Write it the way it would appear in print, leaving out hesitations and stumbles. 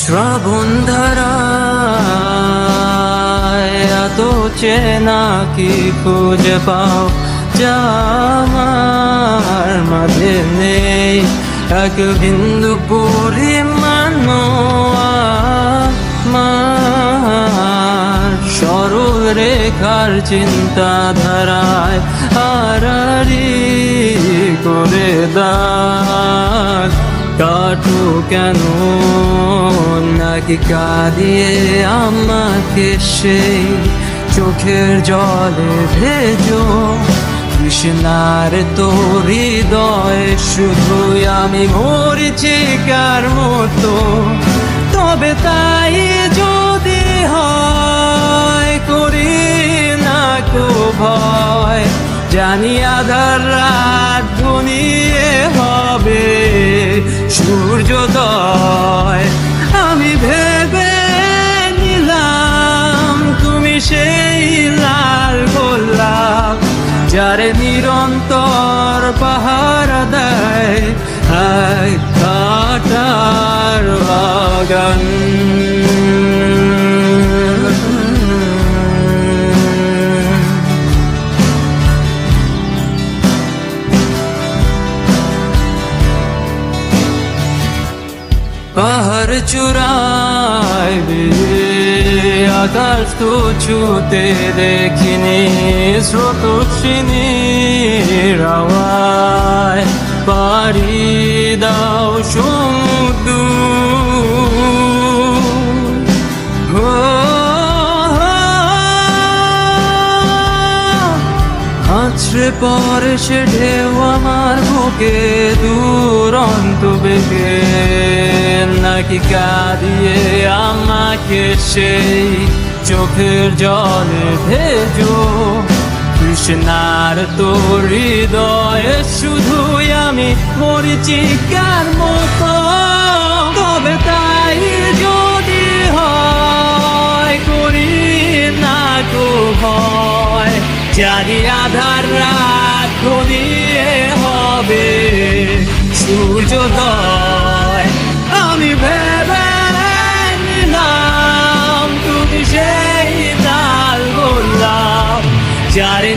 শ্রাবণ ধারায় এত চেনা কি খুঁজে পাও যা আমার মাঝে নেই, এক বিন্দু পরিমাণ আমার সরল রেখার চিন্তাধারায় আড়াআড়ি করে দাগ কাটো কেন নাকি কাঁদিয়ে আমাকে সেই চোখের জলে ভেজো কৃষ্ণার তোর হৃদয়ে শুধুই আমি মরিচিকার মতো। তবে তাই যদি হয় করি না কো ভয়, জানি আধার রাত ঘনিয়ে হবে সূর্যোদয়। আমি ভেবে নিলাম তুমি সেই লাল গোলাপ যারে নিরন্তর পাহারা দেয় এক কাঁটার বাগান। পাহাড় চূড়ায় আকাশ তো ছুতে দেখিনি, স্রোতস্বিনীর আওয়াজ পাড়ি দাও সমুদ্র। আছড়ে পরে সে ঢেউ আমার বুকে দুরন্ত বেগে, নাকি কাঁদিয়ে আমাকে সেই চোখের জলে ভেজো কৃষ্ণার তোর হৃদয়ে শুধুই আমি মরিচিকার মতো। তবে তাই যদি হয় করি না কো ভয়, জানি আধার রাত ঘনিয়ে হবে সূর্যোদয়। আমি ভেবে নিলাম তুমি সেই লাল গোলাপ যারে